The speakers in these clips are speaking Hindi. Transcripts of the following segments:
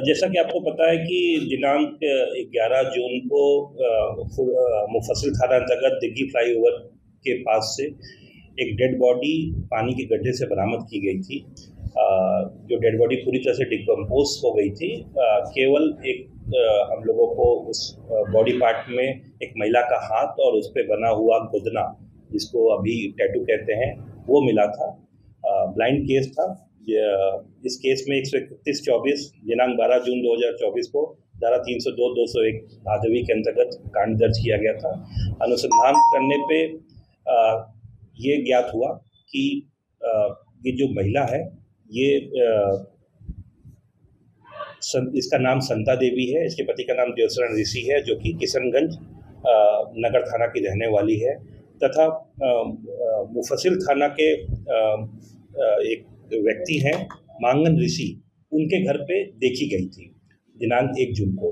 जैसा कि आपको पता है कि दिनांक 11 जून को मुफस्सिल थाना अंतर्गत दिग्गी फ्लाईओवर के पास से एक डेड बॉडी पानी के गड्ढे से बरामद की गई थी। जो डेड बॉडी पूरी तरह से डिकम्पोज हो गई थी। केवल एक हम लोगों को उस बॉडी पार्ट में एक महिला का हाथ और उस पर बना हुआ गुदना, जिसको अभी टैटू कहते हैं, वो मिला था। ब्लाइंड केस था। इस केस में 131-24 दिनांक 12 जून 2024 को धारा 302-201 भादवी के अंतर्गत कांड दर्ज किया गया था। अनुसंधान करने पे ये ज्ञात हुआ कि ये जो महिला है ये इसका नाम संता देवी है। इसके पति का नाम देवशरण ऋषि है, जो कि किशनगंज नगर थाना की रहने वाली है, तथा मुफस्सिल थाना के एक व्यक्ति हैं मांगन ऋषि, उनके घर पे देखी गई थी दिनांक 1 जून को।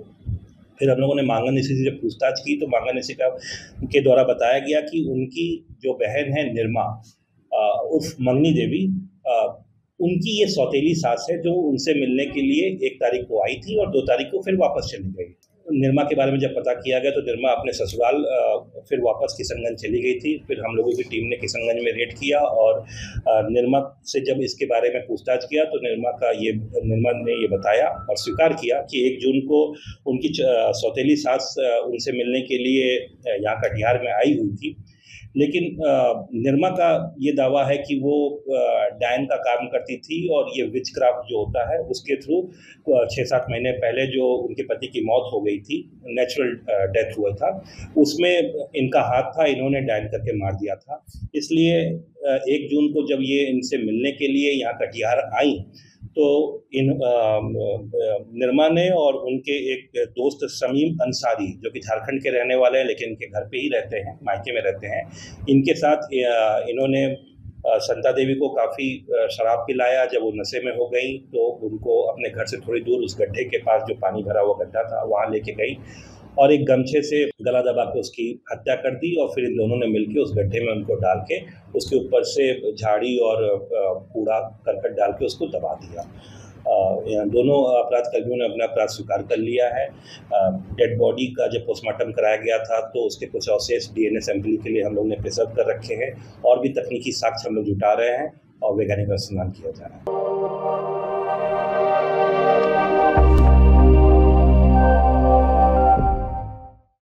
फिर हम लोगों ने मांगन ऋषि से जब पूछताछ की तो मांगन ऋषि के द्वारा बताया गया कि उनकी जो बहन है निर्मा उर्फ मंगनी देवी, उनकी ये सौतेली सास है, जो उनसे मिलने के लिए 1 तारीख को आई थी और 2 तारीख को फिर वापस चली गई। निर्मा के बारे में जब पता किया गया तो निर्मा अपने ससुराल फिर वापस किशनगंज चली गई थी। फिर हम लोगों की टीम ने किशनगंज में रेड किया और निर्मा से जब इसके बारे में पूछताछ किया तो निर्मा ने ये बताया और स्वीकार किया कि 1 जून को उनकी सौतेली सास उनसे मिलने के लिए यहाँ कटिहार में आई हुई थी। लेकिन निर्मा का ये दावा है कि वो डायन का काम करती थी और ये विचक्राफ्ट जो होता है उसके थ्रू 6-7 महीने पहले जो उनके पति की मौत हो गई थी, नेचुरल डेथ हुआ था, उसमें इनका हाथ था, इन्होंने डायन करके मार दिया था। इसलिए 1 जून को जब ये इनसे मिलने के लिए यहाँ कटिहार आई तो निर्मा ने और उनके एक दोस्त शमीम अंसारी, जो कि झारखंड के रहने वाले हैं लेकिन इनके घर पे ही रहते हैं, मायके में रहते हैं, इनके साथ इन्होंने संता देवी को काफ़ी शराब पिलाया। जब वो नशे में हो गई तो उनको अपने घर से थोड़ी दूर उस गड्ढे के पास, जो पानी भरा हुआ गड्ढा था, वहाँ लेके गई और एक गमछे से गला दबा के उसकी हत्या कर दी और फिर इन दोनों ने मिलकर उस गड्ढे में उनको डाल के उसके ऊपर से झाड़ी और कूड़ा करकट डाल के उसको दबा दिया। दोनों अपराध कर्मियों ने अपना अपराध स्वीकार कर लिया है। डेड बॉडी का जब पोस्टमार्टम कराया गया था तो उसके कुछ अवशेष DNA सैंपलिंग के लिए हम लोग ने प्रिजर्व कर रखे हैं और भी तकनीकी साक्ष्य हम लोग जुटा रहे हैं और वैज्ञानिक अनुसंधान किया जा रहा है।